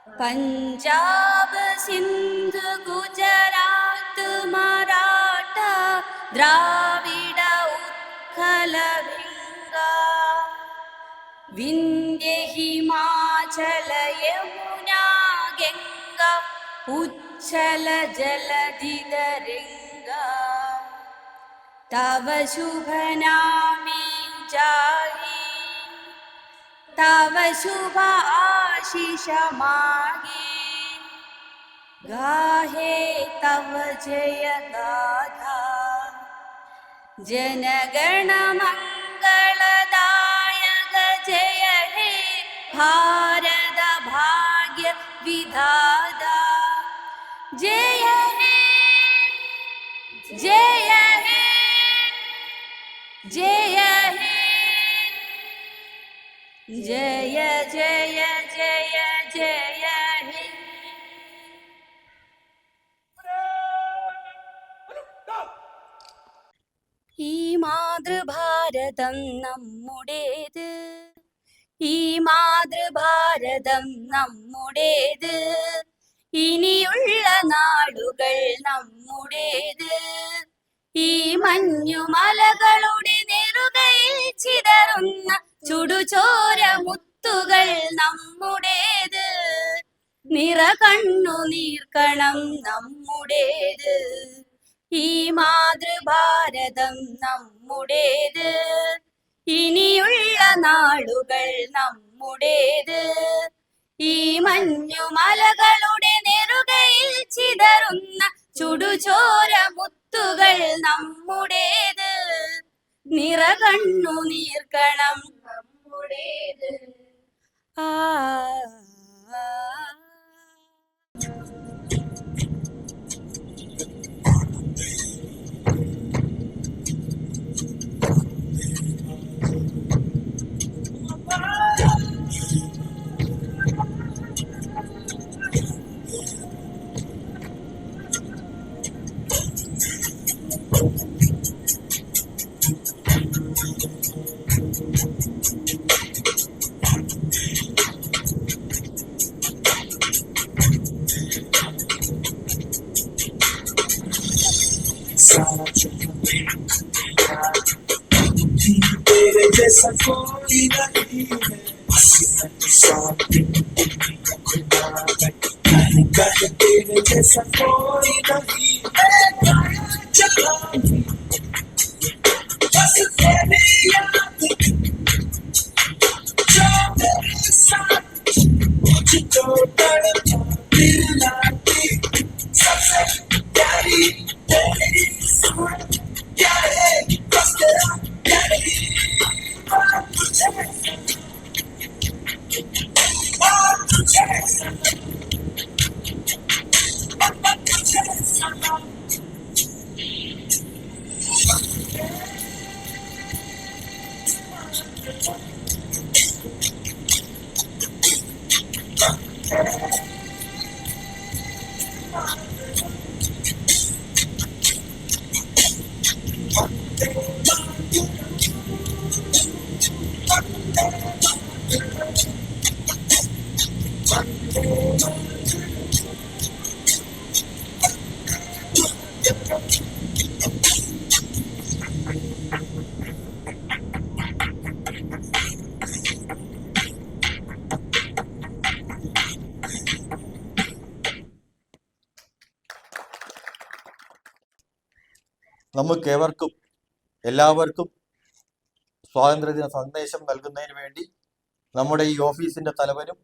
पंजाब सिंध गुजरात मराठा द्राविड उत्कल भिंगा विंध्य हिमाचल यमुना गंगा उच्चल जलधि तरंगा तव शुभ नामे जाहि तव शुभ आशीष मागे गाहे तव जय गाथा जनगण मंगलदायक जय हे भारत भाग्य विधाता जय हे जय हे जय हे जय जय जय जय हे ഈ മാതൃഭാരതം നമ്മുടേത് ഈ മാതൃഭാരതം നമ്മുടേത് ഇനിയുള്ള നാടുകൾ നമ്മുടേത് ഈ മഞ്ഞുമലകളുടെ നെറുകയിൽ ചിതറുന്ന ചുടുചോര മുത്തുകൾ നമ്മുടേത് നിറകണ്ണു നീർക്കണം നമ്മുടേത് ഈ മാതൃഭാരതം നമ്മുടേത് ഇനിയുള്ള നാളുകൾ നമ്മുടേത് ഈ മഞ്ഞുമലകളുടെ നെറുകയിൽ ചിതറുന്ന ചുടുചോര മുത്തുകൾ നമ്മുടേത് നിറകണ്ണു നീർക്കണം നമ്മുടേത് ആ तेरे जैसा कोई नहीं है कहे तेरे जैसा कोई नहीं है चला बस तेरी याद जो मेरे साथ मुझको तड़पाती सबसे प्यारी तेरी सूरत क्या है बस तेरा प्यारी നമുക്കേവർക്കും എല്ലാവർക്കും സ്വാതന്ത്ര്യദിന സന്ദേശം നൽകുന്നതിന് വേണ്ടി നമ്മുടെ ഈ ഓഫീസിന്റെ തലവനും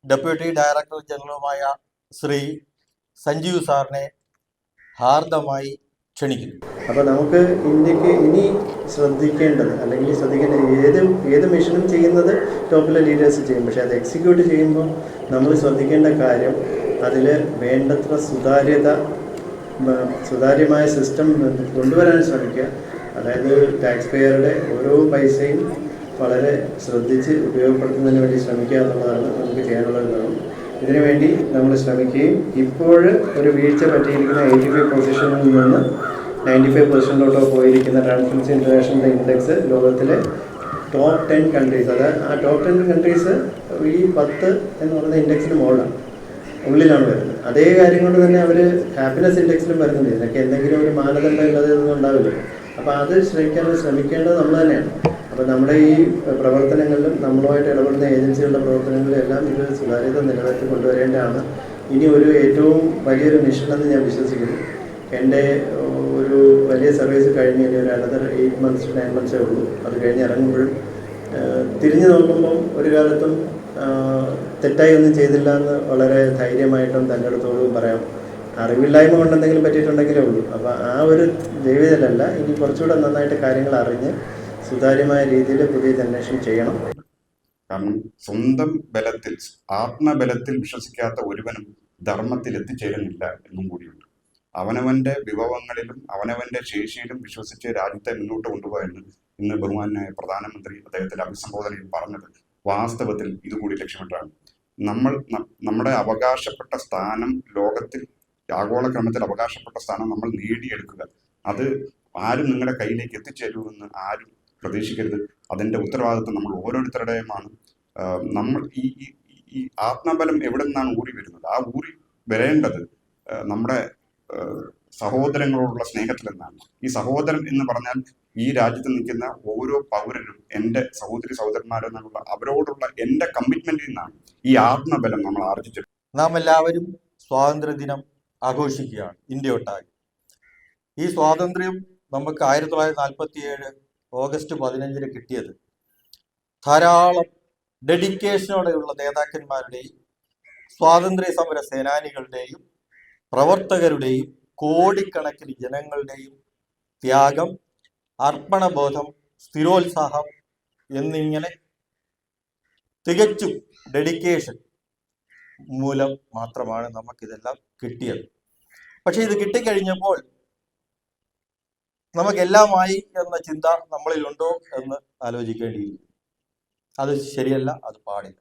ഡെപ്യൂട്ടി ഡയറക്ടർ ജനറലുമായ ശ്രീ സഞ്ജീവ് സാറിനെ ഹാർദമായി ക്ഷണിക്കുന്നു. അപ്പോൾ നമുക്ക് ഇന്ത്യക്ക് ഇനി ശ്രദ്ധിക്കേണ്ടത്, അല്ലെങ്കിൽ ശ്രദ്ധിക്കേണ്ട ഏത് മിഷനും ചെയ്യുന്നത് ടോപ്പിലെ ലീഡേഴ്സ് ചെയ്യും. പക്ഷേ അത് എക്സിക്യൂട്ട് ചെയ്യുമ്പോൾ നമ്മൾ ശ്രദ്ധിക്കേണ്ട കാര്യം അതിൽ വേണ്ടത്ര സുതാര്യമായ സിസ്റ്റം കൊണ്ടുവരാൻ ശ്രമിക്കുക. അതായത് ടാക്സ് പേയറുടെ ഓരോ പൈസയും വളരെ ശ്രദ്ധിച്ച് ഉപയോഗപ്പെടുത്തുന്നതിന് വേണ്ടി ശ്രമിക്കുക എന്നുള്ളതാണ് നമുക്ക് ചെയ്യാനുള്ള ഒരു കാര്യം. ഇതിനുവേണ്ടി നമ്മൾ ശ്രമിക്കുകയും ഇപ്പോൾ ഒരു വീഴ്ച പറ്റിയിരിക്കുന്ന 85 പൊസിഷനിൽ നിന്ന് 95 പൊസിഷനിലോട്ടോ പോയിരിക്കുന്ന ട്രാൻസ്പെറൻസി ഇന്റർനാഷണൽ ഇൻഡെക്സ് ലോകത്തിലെ ടോപ്പ് 10 കൺട്രീസ്, അതായത് ആ ടോപ്പ് 10 കൺട്രീസ് ഈ 10 എന്ന് പറയുന്ന ഇൻഡെക്സിന് ഉള്ളിലാണ് വരുന്നത്. അതേ കാര്യം കൊണ്ട് തന്നെ അവർ ഹാപ്പിനെസ് ഇൻഡെക്സിലും വരുന്നുണ്ട്. ഇതിനൊക്കെ എന്തെങ്കിലും ഒരു മാനദണ്ഡം ഇല്ലാതൊന്നും ഉണ്ടാവില്ല. അപ്പോൾ അത് ശ്രമിക്കേണ്ടത് നമ്മൾ തന്നെയാണ്. അപ്പോൾ നമ്മുടെ ഈ പ്രവർത്തനങ്ങളിലും നമ്മളുമായിട്ട് ഇടപെടുന്ന ഏജൻസികളുടെ പ്രവർത്തനങ്ങളിലും എല്ലാം ഇത് സുതാര്യത നിലനിർത്തി കൊണ്ടുവരേണ്ടതാണ് ഇനി ഒരു ഏറ്റവും വലിയൊരു മിഷനെന്ന് ഞാൻ വിശ്വസിക്കുന്നു. എൻ്റെ ഒരു വലിയ സർവീസ് കഴിഞ്ഞ് ഇനി ഒരു അനദർ 8 months 9 months ഉള്ളൂ. അത് കഴിഞ്ഞ് ഇറങ്ങുമ്പോഴും തിരിഞ്ഞു നോക്കുമ്പം ഒരു കാലത്തും തെറ്റായി ഒന്നും ചെയ്തില്ല എന്ന് വളരെ ധൈര്യമായിട്ടും തൻ്റെ അടുത്തോടും പറയാം. അറിവില്ലായ്മ കൊണ്ട് എന്തെങ്കിലും പറ്റിയിട്ടുണ്ടെങ്കിലേ ഉള്ളൂ. അപ്പോൾ ആ ഒരു ദൈവത്തിലല്ല, ഇനി കുറച്ചുകൂടെ നന്നായിട്ട് കാര്യങ്ങൾ അറിഞ്ഞ് സുതാര്യമായ രീതിയിൽ പുതിയ ജനറേഷൻ ചെയ്യണം. കാരണം സ്വന്തം ബലത്തിൽ, ആത്മബലത്തിൽ വിശ്വസിക്കാത്ത ഒരുവനും ധർമ്മത്തിൽ എത്തിച്ചേരുന്നില്ല എന്നും കൂടിയുണ്ട്. അവനവന്റെ വിഭവങ്ങളിലും അവനവന്റെ ശേഷിയിലും വിശ്വസിച്ച് രാജ്യത്തെ മുന്നോട്ട് കൊണ്ടുപോയെന്ന് ഇന്ന് ബഹുമാനായ പ്രധാനമന്ത്രി അദ്ദേഹത്തിന്റെ അഭിസംബോധനയിൽ പറഞ്ഞത് വാസ്തവത്തിൽ ഇതുകൂടി ലക്ഷ്യമിട്ടാണ്. നമ്മുടെ അവകാശപ്പെട്ട സ്ഥാനം ലോകത്തിൽ, ആഗോളക്രമത്തിൽ അവകാശപ്പെട്ട സ്ഥാനം നമ്മൾ നേടിയെടുക്കുക. അത് ആരും നിങ്ങളുടെ കയ്യിലേക്ക് എത്തിച്ചേരുമെന്ന് ആരും പ്രതീക്ഷിക്കരുത്. അതിൻ്റെ ഉത്തരവാദിത്വം നമ്മൾ ഓരോരുത്തരുടെയുമാണ്. നമ്മൾ ഈ ആത്മബലം എവിടെ നിന്നാണ് ഊറി വരുന്നത്? ആ ഊറി വരേണ്ടത് നമ്മുടെ സഹോദരങ്ങളോടുള്ള സ്നേഹത്തിൽ നിന്നാണ്. ഈ സഹോദരൻ എന്ന് പറഞ്ഞാൽ ഈ രാജ്യത്ത് നിൽക്കുന്ന ഓരോ പൗരനും എൻ്റെ സഹോദരി സഹോദരന്മാരെന്നുള്ള അവരോടുള്ള എൻ്റെ കമ്മിറ്റ്മെന്റിൽ നിന്നാണ് ഈ ആത്മബലം നമ്മൾ ആർജിച്ചത്. നാം എല്ലാവരും സ്വാതന്ത്ര്യദിനം ആഘോഷിക്കുകയാണ് ഇന്ത്യയൊട്ടാകെ. ഈ സ്വാതന്ത്ര്യം നമുക്ക് 1947 ഓഗസ്റ്റ് 15 കിട്ടിയത് ധാരാളം ഡെഡിക്കേഷനോടെയുള്ള നേതാക്കന്മാരുടെയും സ്വാതന്ത്ര്യ സമര സേനാനികളുടെയും പ്രവർത്തകരുടെയും കോടിക്കണക്കിന് ജനങ്ങളുടെയും ത്യാഗം, അർപ്പണബോധം, സ്ഥിരോത്സാഹം എന്നിങ്ങനെ തികച്ചും ഡെഡിക്കേഷൻ മൂലം മാത്രമാണ് നമുക്കിതെല്ലാം കിട്ടിയത്. പക്ഷെ ഇത് കിട്ടിക്കഴിഞ്ഞപ്പോൾ നമുക്കെല്ലാമായി എന്ന ചിന്ത നമ്മളിലുണ്ടോ എന്ന് ആലോചിക്കേണ്ടിയിരിക്കുന്നു. അത് ശരിയല്ല, അത് പാടില്ല.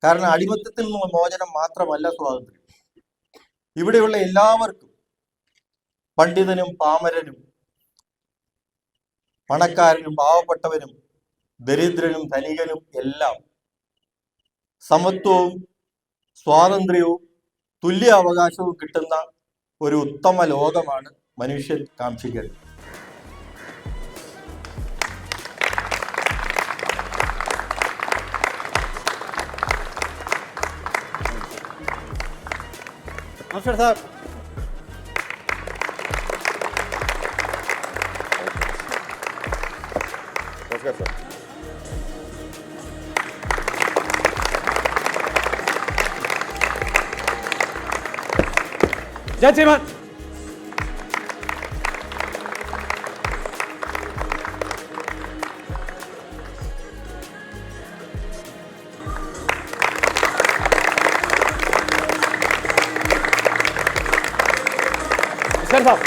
കാരണം അടിമത്തത്തിൽ നിന്നുള്ള മോചനം മാത്രമല്ല സ്വാതന്ത്ര്യം. ഇവിടെയുള്ള എല്ലാവർക്കും, പണ്ഡിതനും പാമരനും, പണക്കാരനും പാവപ്പെട്ടവനും, ദരിദ്രനും ധനികനും എല്ലാം സമത്വവും സ്വാതന്ത്ര്യവും തുല്യ അവകാശവും കിട്ടുന്ന ഒരു ഉത്തമ ലോകമാണ് മനുഷ്യൻ കാക്ഷിക്കുന്നത്. നമസ്കാരം സാർ. നമസ്കാരം സാർ. ജയ് ശ്രീമാൻ. സാർ